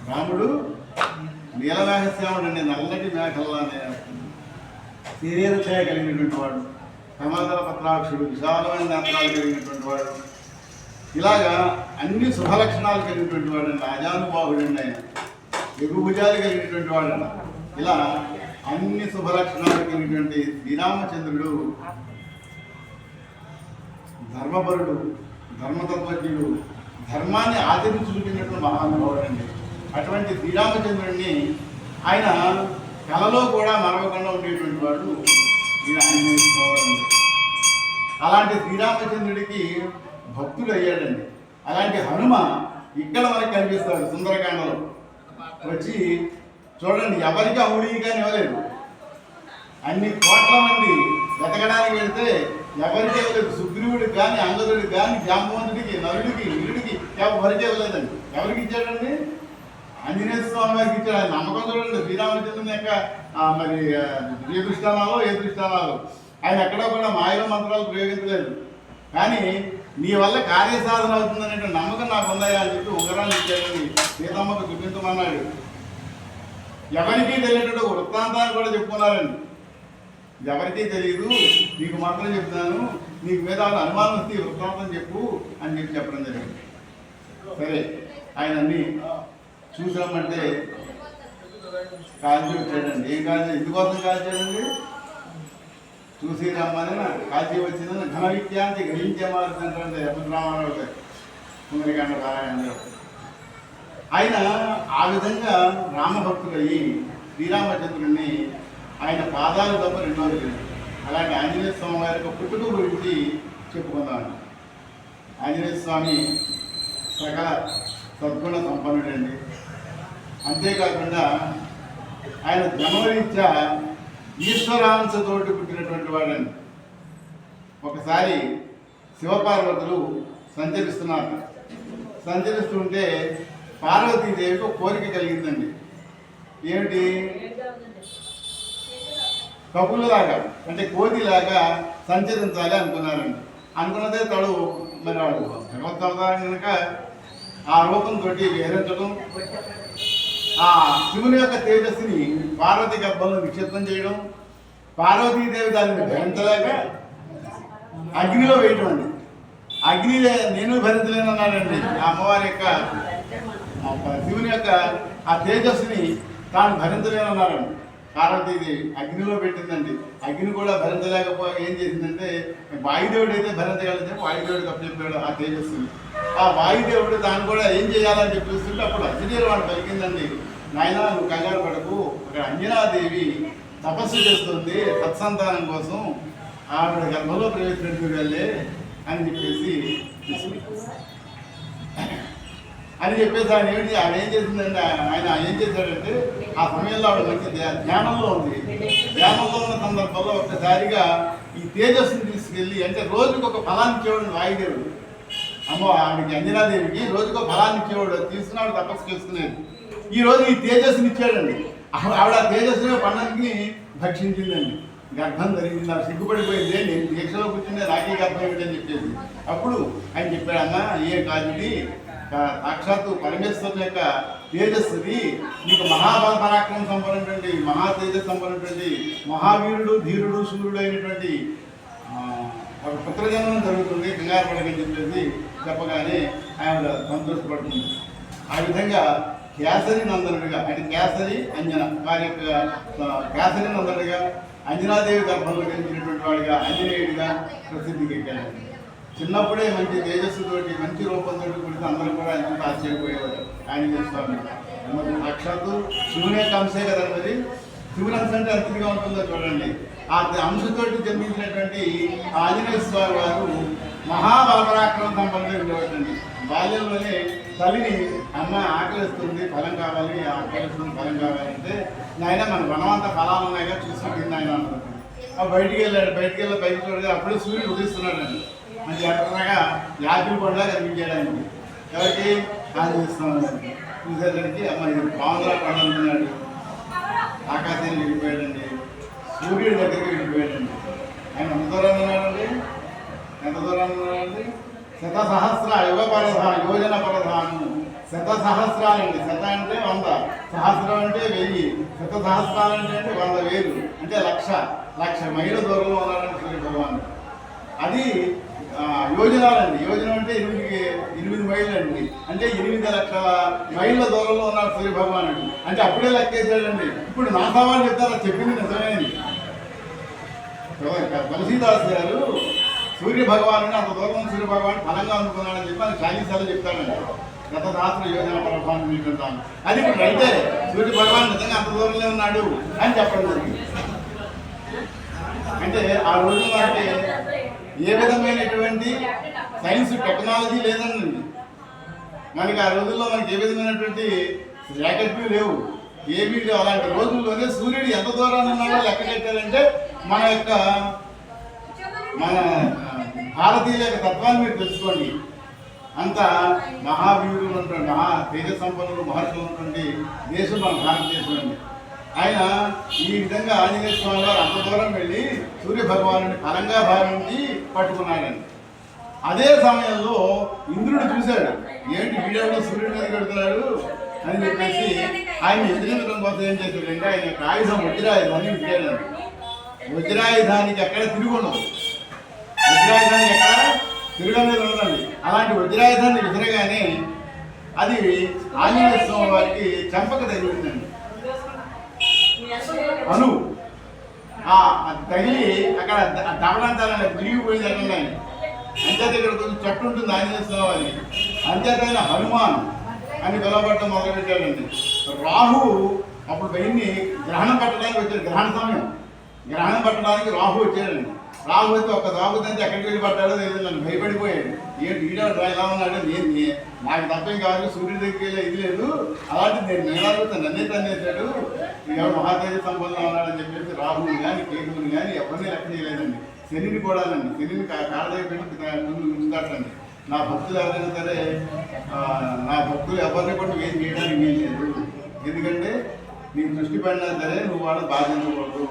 రాముడు, నీలమేఘశ్యాముడు అండి, నల్లటి మేఘల్లానే శరీర ఛాయ కలిగినటువంటి వాడు, కమలదళ పత్రాక్షుడు, విశాలమైన నేత్రాలు కలిగినటువంటి వాడు, ఇలాగా అన్ని శుభలక్షణాలు కలిగినటువంటి వాడు అండి. అజానుబాహుడు అండి ఆయన, ఎగుభుజాలు కలిగినటువంటి వాడు అన్న. ఇలా అన్ని శుభలక్షణాలు కలిగినటువంటి శ్రీరామచంద్రుడు ధర్మపరుడు, ధర్మతత్వజ్ఞుడు, ధర్మాన్ని ఆచరించి చూపినటువంటి మహానుభావుడు అండి. అటువంటి శ్రీరామచంద్రుడిని ఆయన కళలో కూడా మరవకుండా ఉండేటువంటి వాడు ఆంజనేయ స్వామి. అలాంటి శ్రీరామచంద్రుడికి భక్తుడు అయ్యాడండి. అలాంటి హనుమ ఇక్కడ మనకి కనిపిస్తాడు సుందరకాండలో వచ్చి. చూడండి, ఎవరికి అముడిగా ఇవ్వలేదు. అన్ని కోట్ల మంది వెతకడానికి వెళితే ఎవరికి ఇవ్వలేదు. సుగ్రీవుడికి కానీ, అంగదుడికి కానీ, జాంబవంతుడికి, నలుడికి, వీడికి ఎవరికి ఇవ్వలేదండి. ఎవరికి ఇచ్చాడండి? ఆంజనేయ స్వామి వారికి ఇచ్చాడు. ఆయన నమ్మకం చూడండి. శ్రీరామచంద్రుని యొక్క మరి ఏ దృష్టానాలో ఆయన ఎక్కడా కూడా మాయల మంత్రాలు ప్రయోగించలేదు. కానీ నీ వల్ల కార్యసాధన అవుతుందనే నమ్మకం నాకు ఉందయా అని చెప్పి ఉంగరాలు ఇచ్చాడని సీతమ్మకు చూపించమన్నాడు. ఎవరికీ తెలియటట్టు వృత్తాంతాన్ని కూడా చెప్పుకున్నారండి. ఎవరికీ తెలియదు, నీకు మాత్రం చెప్తున్నాను, నీకు మీద అనుమానం వస్తే వృత్తాంతం చెప్పు అని చెప్పడం జరిగింది. సరే, ఆయన అన్ని చూసామంటే కాల్చి వచ్చాడండి. ఏం కాల్చి, ఎందుకోసం కాల్చాడండి? చూసి రమ్మని కాల్చి వచ్చిందని ఘన విద్యాంతి గ్రహించే మారుతుంటే రామారావు గారు సుందరకాండ పారాయణ. ఆయన ఆ విధంగా రామభక్తులయ్యి శ్రీరామచంద్రుడిని ఆయన పాదాలు తప్ప రెండోది లేదు. అలాంటి ఆంజనేయ స్వామి వారి యొక్క పుట్టుక గురించి చెప్పుకుందాం. ఆంజనేయ స్వామి సకల సద్గుణ సంపన్నుడండి. అంతేకాకుండా ఆయన జన్మరీత్యా ఈశ్వరాంశతోటి పుట్టినటువంటి వాడండి. ఒకసారి శివపార్వతులు సంచరిస్తుంటే పార్వతీదేవికి ఒక కోరిక కలిగిందండి. ఏమిటి? కపులలాగా అంటే కోతిలాగా సంచరించాలి అనుకున్నారండి. అనుకున్నదే తడు మరి వాడు భగవత్ అవతారం కనుక ఆ రూపంతో విహరించడం, ఆ శివుని యొక్క తేజస్సుని పార్వతి గర్భంలో నిక్షిప్తం చేయడం, పార్వతీదేవి దానిని భరించలేక అగ్నిలో వేయటం అండి. అగ్నిలే నేను భరించలేనన్నాడండి. ఆ అమ్మవారి యొక్క శివుని యొక్క ఆ తేజస్సుని తాను భరించలేనన్నారండి. పార్వతీదేవి అగ్నిలో పెట్టిందండి. అగ్ని కూడా భరించలేకపోయి ఏం చేసిందంటే, వాయుదేవుడు అయితే భరించగలిగితే వాయుదేవుడికి అప్పచెప్పాడు ఆ తేజస్సుని. ఆ వాయుదేవుడు దాన్ని కూడా ఏం చేయాలని చెప్పి చూస్తుంటే అప్పుడు అగ్నిదేవుడు వాడు పలికిందండి, నాయన నువ్వు కంగారు పడకు, అక్కడ అంజనాదేవి తపస్సు చేస్తుంది సత్సంతానం కోసం, ఆవిడ గర్భంలో ప్రవేశించడానికి వెళ్ళే అని చెప్పేసి ఆయన ఏం చేసిందంటే, ఆయన ఏం చేశాడంటే ఆ సమయంలో ఆవిడ మంచి ధ్యానంలో ఉంది. ధ్యానంలో ఉన్న సందర్భంలో ఒక్కసారిగా ఈ తేజస్సుని తీసుకెళ్ళి, అంటే రోజుకి ఒక ఫలాన్ని ఇచ్చేవాడు వాయుదేవుడు. ఆవిడకి అంజనాదేవికి రోజుకో ఫలాన్ని ఇచ్చేవాడు, తీసుకున్నాడు తపస్సు చేసుకునేది. ఈ రోజు ఈ తేజస్సుని ఇచ్చాడండి. ఆవిడ ఆ తేజస్సుని పండుగని భక్షించిందండి. గర్భం ధరించింది. నాకు సిగ్గుపడిపోయింది, నేను దీక్షలో కూర్చుంటే నాకే గర్భం ఏమిటని చెప్పేసి. అప్పుడు ఆయన చెప్పాడమ్మా, ఏ కాదు ఇది సాక్షాత్తు పరమేశ్వరుని యొక్క తేజస్సుది, నీకు మహాబల పరాక్రమం సంపన్నటువంటి మహా తేజస్సు సంపన్నటువంటి మహావీరుడు ధీరుడు సూర్యుడు అయినటువంటి ఒక పుత్రజన్మం జరుగుతుంది, కంగారు పడకని చెప్పేసి చెప్పగానే ఆయన సంతోషపడుతుంది. ఆ విధంగా కేసరి నందనుడిగా, అంటే కేసరి అంజన వారి యొక్క కేసరి నందనుడిగా అంజనాదేవి గర్భంలో కలిగినటువంటి వాడిగా ఆంజనేయుడిగా ప్రసిద్ధికి ఎక్కాడు. చిన్నప్పుడే మంచి తేజస్సుతోటి మంచి రూపంతో కూడితే అందరూ కూడా ఎంత ఆశ్చర్యపోయేవారు ఆంజనేయ స్వామి. మరి సాక్షాత్తు శివుని యొక్క అంశే కదా, మరి శివుని అంశ అంటే అతిథిగా ఉంటుందో చూడండి. ఆ అంశతోటి జన్మించినటువంటి ఆంజనేయ స్వామి వారు మహాబలపరాక్రమం సంపన్నులు ఉండేవాటండి. బాల్యంలోనే తల్లిని అమ్మ ఆకలిస్తుంది, ఫలం కావాలి, ఆకలిస్తుంది, ఫలం కావాలంటే నాయన మన వనమంతా ఫలాలు ఉన్నాయిగా చూసుకుంటుంది ఆయన అన్నారు. బయటికి వెళ్ళాడు, బయటికి వెళ్ళి బయట చూడగా అప్పుడే సూర్యుడు ఉదయిస్తున్నాడండి. మంచి ఎక్కడగా యాపిల్ పండుగ కనిపించాడు. ఎవరికి ఆంజనేయ స్వామి చూసేసరికి అమ్మ ఇది పాములా పండుగ ఆకాశాన్ని వెళ్ళిపోయాడండి, సూర్యుడి దగ్గరికి వెళ్ళిపోయాడండి. ఆయన ఎంత దూరం ఉన్నాడండి, ఎంత దూరం ఉన్నాడండి? శతసహస్ర యుగ పరధాన యోజన పరధానము. శతసహస్రాలండి, శత అంటే 100, సహస్రం అంటే 1000, శతసహస్రాలు అంటే 100,000, అంటే 1,00,000 మైళ్ళ దూరంలో ఉన్నాడండి సూర్య భగవాన్. అది యోజనాలండి, యోజనం అంటే 8 మైళ్ళు అండి, అంటే 8,00,000 మైళ్ళ దూరంలో ఉన్నాడు సూర్య భగవానుడు. అంటే అప్పుడే లెక్కేసాడండి. ఇప్పుడు నాసా వాళ్ళు చెప్తారా, చెప్పింది నిజమేనండి. తులసీదాస్ గారు సూర్య భగవాను అంత దూరం సూర్య భగవాన్ ఫలంగా అందుకున్నాడని చెప్పి ఆయన చాలీసార్లు చెప్తాడండి. గత రాత్రి యోజన ప్రభావం మీకుంటాను అది ఇప్పుడు అయితే సూర్య భగవాన్ నిజంగా అంత దూరంలో ఉన్నాడు అని చెప్పడం జరిగింది. అంటే ఆ రోజు మనకి ఏ విధమైనటువంటి సైన్స్ టెక్నాలజీ లేదండి. మనకి ఆ రోజుల్లో మనకి ఏ విధమైనటువంటి ర్యాకెట్లు లేవు, ఏమీ లేవు. అలాంటి రోజుల్లోనే సూర్యుడు ఎంత దూరాన్ని ఉన్నాడో లెక్క కట్టారంటే మన భారతీయుల యొక్క తత్వాన్ని మీరు తెలుసుకోండి. అంత మహావీరులు ఉన్నటువంటి మహా తేజ సంపన్నులు మహర్షులు ఉన్నటువంటి దేశం మన భారతదేశం అండి. ఆయన ఈ విధంగా ఆంజనేయ స్వామి వారు అంత దూరం వెళ్ళి సూర్య భగవాను ఫలంగా భావించి పట్టుకున్నాడండి. అదే సమయంలో ఇంద్రుడు చూశాడు, ఏంటి వీడియోలో సూర్యుడి మీద పెడుతున్నాడు అని చెప్పేసి ఆయన ఎదిరించడం కోసం ఏం చేశాడంటే ఆయన యొక్క ఆయుధం వజ్రాయుధాన్ని విడిచాడండి. వజ్రాయుధానికి ఎక్కడ తిరుగుండదు, వజ్రాయుధాన్ని ఎక్కడ తిరగలేదు ఉండదండి. అలాంటి వజ్రాయుధాన్ని విసిరగానే అది ఆంజనేయ స్వామి వారికి చెంపక తగిలిందండి. అను తగిలి అక్కడ దవడంతారని తిరిగిపోయింది అక్కడ. అంచేత ఇక్కడ కొంచెం చెట్టు ఉంటుంది ఆంజనేయ స్వామి వారికి. అంచేత ఆయన హనుమాన్ అని పిలవబడటం మొదలుపెట్టాడండి. రాహువు అప్పుడు వెయ్యి గ్రహణం పట్టడానికి వచ్చాడు. గ్రహణ సమయం, గ్రహణం పట్టడానికి రాహు వచ్చాడండి. రాహు వచ్చి ఒక దాగుతుంటే ఎక్కడికి వెళ్ళి పడ్డాడో తెలియదు. నన్ను భయపడిపోయాడు. ఏంటి వీడాడు ఎలా ఉన్నాడు, నేను నాకు తప్పేం కాదు, సూర్యుడి దగ్గరికి వెళ్ళి ఇది లేదు, అలాంటి నేను నేనాడుతాను, నన్నే తన్నేశాడు, ఎవరు మహాతేజ సంపన్నంగా ఉన్నాడని చెప్పేసి రాహుని కానీ కేతువుని కానీ ఎవరిని లెక్క చేయలేదండి. శనిని కూడానండి, శనిని కాళ్ళ పెట్టి ముందు ఉంచుతాడండి. నా భక్తులు ఎవరైనా సరే, నా భక్తులు ఎవరిని కూడా ఏం చేయడానికి వీలు లేదు. ఎందుకంటే నీ దృష్టి పడినా సరే నువ్వు వాళ్ళు బాధించకూడదు.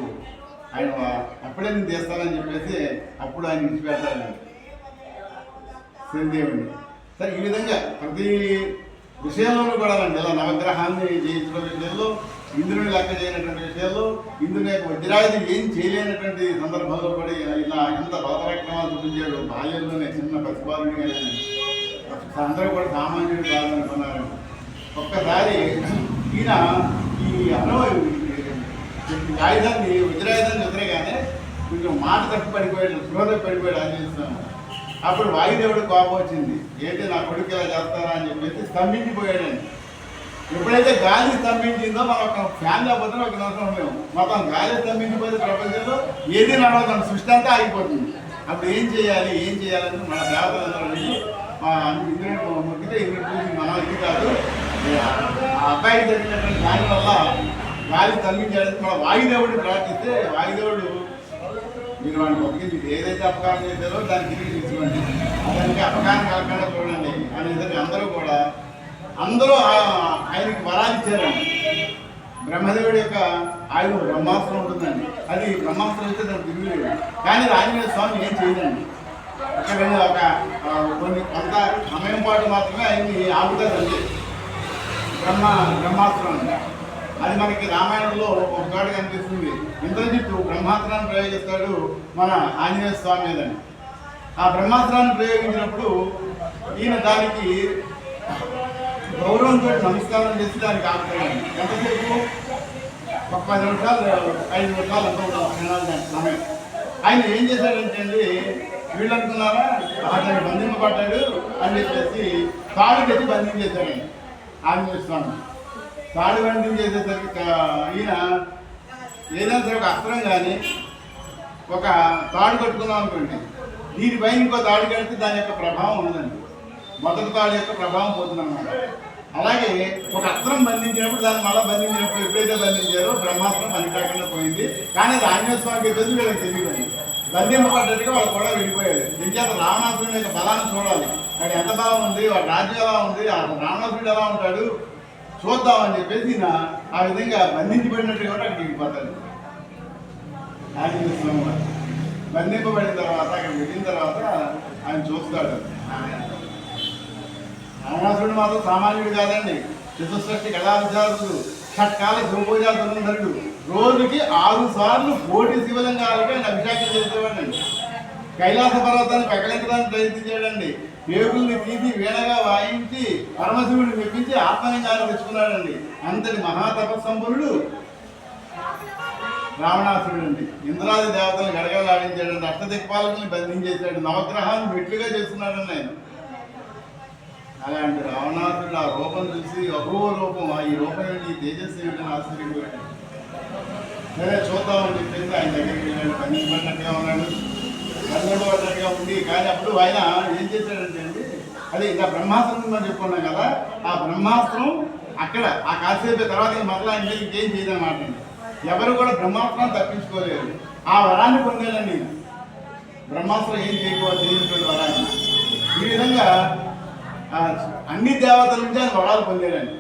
ఆయన అప్పుడే నేను చేస్తానని చెప్పేసి అప్పుడు ఆయన విడిచిపెడతానండి శనిదేవుడిని. సరే ఈ విధంగా ప్రతి విషయంలోనూ కూడా అండి, ఇలా నవగ్రహాన్ని జయించడం విషయంలో, ఇంద్రుని లెక్క చేయనటువంటి విషయాల్లో, ఇంద్రుని యొక్క వజ్రాయుధం ఏం చేయలేనటువంటి సందర్భంలో కూడా ఇలా ఎంత బలపరాక్రమాలు చూపించాడు. బాల్యంలోనే చిన్న పసిబాలుని కానీ అందరూ కూడా సామాన్యుడు కాదనుకున్నారండి. ఒక్కసారి ఈయన ఈ ఆయుధాన్ని వజ్రాయుధాన్ని వదిలేగానే కొంచెం మాట తప్పి పడిపోయాడు, స్పృహ పడిపోయాడు ఆంజనేయ స్వామి. అప్పుడు వాయుదేవుడు కోపం వచ్చింది, ఏంటి నా కొడుకు ఇలా చేస్తారా అని చెప్పేసి స్తంభించిపోయాడండి. ఎప్పుడైతే గాలి స్తంభించిందో మనం ఒక ఫ్యాన్ లేకపోతే ఒక నిమిషం మేము మొత్తం గాలి స్తంభించిపోతే ప్రపంచంలో ఏది నడవదు, సృష్టి అంతా ఆగిపోతుంది. అప్పుడు ఏం చేయాలని మన దేవతలందరూ మా ఇంద్రుడు మొక్కితే ఇంద్రుడు చూసి మనం ఇది కాదు, ఆ అబ్బాయికి జరిగినటువంటి దాని వల్ల గాలి స్తంభించాలని మన వాయుదేవుడిని ప్రార్థిస్తే, వాయుదేవుడు మీరు వాడిని మొక్కింది ఏదైతే అపకారం చేశారో దాన్ని తిరిగి తీసుకోండి, దానికి అపకారం కలగకుండా చూడండి అనేసరికి అందరూ ఆయనకి వరాలు ఇచ్చారండి. బ్రహ్మదేవుడి యొక్క ఆయుధం బ్రహ్మాస్త్రం ఉంటుందండి. అది బ్రహ్మాస్త్రం అయితే దానికి తిరుగులేదు. కానీ ఆంజనేయ స్వామి ఏం చేయదండి. కొంత సమయం పాటు మాత్రమే ఆయన్ని ఆపుతారండి. బ్రహ్మాస్త్రం అండి. అది మనకి రామాయణంలో ఒక చోట కనిపిస్తుంది. ఇంద్రజిత్తు బ్రహ్మాస్త్రాన్ని ప్రయోగిస్తాడు మన ఆంజనేయ స్వామి మీదని. ఆ బ్రహ్మాస్త్రాన్ని ప్రయోగించినప్పుడు ఈయన దానికి గౌరవంతో నమస్కారం చేసి దానికి ఆపుతాడండి. ఎంతసేపు ఒక 10 నిమిషాలు 5 నిమిషాలు అంత దాని సమయం. ఆయన ఏం చేశాడంటే అండి, వీళ్ళు అనుకున్నారా అతన్ని బంధింపబడ్డాడు అని చెప్పేసి తాడు పెట్టి బంధించేశాడండి ఆంజనేయ స్వామి. తాడు బంధించేసేసరికి ఈయన ఏదైనా సరే ఒక అస్త్రం కానీ ఒక తాడు కట్టుకుందాం అనుకోండి, దీనిపైన ఇంకో తాడు కడితే దాని యొక్క ప్రభావం ఉండదండి. మొదటి తాడు యొక్క ప్రభావం పోతుందన్నమాట. అలాగే ఒక అస్త్రం బంధించినప్పుడు దాన్ని మళ్ళీ బంధించినప్పుడు ఎప్పుడైతే బంధించారో బ్రహ్మాస్త్రం పనికాకుండా పోయింది. కానీ అది ఆంజనేయ స్వామికి తెలియదు, వీళ్ళకి తెలియదండి. బంధింపబడ్డట్టుగా వాళ్ళు కూడా వెళ్ళిపోయాడు. ఇంకేత రావణాసురుని యొక్క బలాన్ని చూడాలి, వాడు ఎంత బలం ఉంది, వాడి రాజ్యం ఎలా ఉంది, ఆ రావణాసురుడు ఎలా ఉంటాడు చూద్దామని చెప్పేసి ఆ విధంగా బంధించబడినట్టుగా కూడా అక్కడికి వెళ్ళిపోతాడు ఆంజనేయ స్వామి వారు. బంధింపబడిన తర్వాత అక్కడికి వెళ్ళిన తర్వాత ఆయన చూస్తాడు. రావణాసురుడు మాత్రం సామాన్యుడు కాదండి. చతుష్షష్టి కళాచారుడు, షట్కాల శివపూజా ధనుధరుడు. రోజుకి 6 సార్లు 1 శివలింగాలకి ఆయన అభిషేకం చేసేవాడండి. కైలాస పర్వతాన్ని పెకలించడానికి ప్రయత్నించాడండి. పేగుల్ని తీసి వీణగా వాయించి పరమశివుడిని మెప్పించి ఆత్మలింగాన్ని తెచ్చుకున్నాడండి. అంతటి మహాతపస్సంపన్నుడు రావణాసురుడు అండి. ఇంద్రాది దేవతలను గడగడలాడించాడండి. అష్టదిక్పాలకుల్ని బంధించేశాడు. నవగ్రహాలను మెట్లుగా చేస్తున్నాడండి ఆయన. అలాంటి రావణాసురుడు ఆ రూపం చూసి అహో రూపం, ఈ రూపం ఏంటి, ఈ తేజస్సు ఏంటని ఆశ్చర్యపోయాడు. సరే చూద్దామని చెప్పేసి ఆయన దగ్గరికి వెళ్ళాడు. బంధింపడినట్టుగా ఉన్నాడు, బంధింపబడినట్టుగా ఉంది. కానీ అప్పుడు ఆయన ఏం చేశాడంటే అండి, అదే ఇంకా బ్రహ్మాస్త్రం ఉందని చెప్పుకున్నాం కదా, ఆ బ్రహ్మాస్త్రం అక్కడ ఆ కాసేపు తర్వాత మరలా ఆయన ఇంకేం చేయదన్నమాట. ఎవరు కూడా బ్రహ్మాస్త్రాన్ని తప్పించుకోలేరు. ఆ వరాన్ని పొందాడండి. బ్రహ్మాస్త్రం ఏం చేయకపోతే వరాన్ని ఈ విధంగా అన్ని దేవతల నుంచి ఆయన వరాలు పొందాడండి.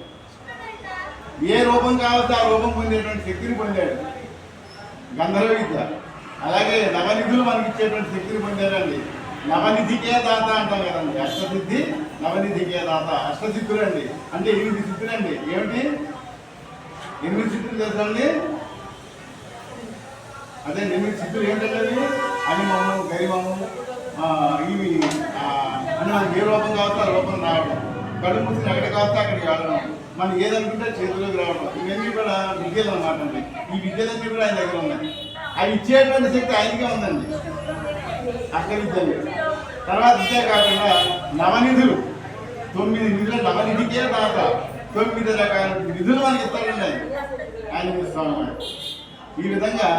ఏ రూపం కావాలంటే ఆ రూపం పొందేటువంటి శక్తిని పొందాడు. గంధర్వ విద్య అలాగే నవనిధులు మనకి ఇచ్చేటువంటి శక్తిని పొందాడండి. నవనిధికే దాత అంటాం కదండి. అష్టసిద్ధి నవనిధికే దాత. అష్టసిద్ధులు అండి అంటే 8 సిద్ధులు అండి. ఏమిటి 8 సిద్ధులు తెలుసండి? అదే 8 సిద్ధులు ఏమిటండి? అవి అనిమము, గరిమము, ఇవి అని మనకి ఏ రూపం కావచ్చో ఆ రూపం రావడం, కడుపు మూసిన ఎక్కడికి కావచ్చో అక్కడికి వెళ్ళడం, మనం ఏదనుకుంటే చేతిలోకి రావడం, ఇవన్నీ కూడా విద్యలు అన్నమాట అండి. ఈ విద్యలన్నీ కూడా ఆయన దగ్గర ఉన్నాయి. అవి ఇచ్చేటువంటి శక్తి ఆయనకే ఉందండి, అష్ట విద్యలు. తర్వాత ఇదే కాకుండా నవనిధులు 9 నిధులు, నవనిధికే దాత 9 రకాల నిధులు మనకి ఇస్తాడండి ఆయన ఇస్తామని. ఈ విధంగా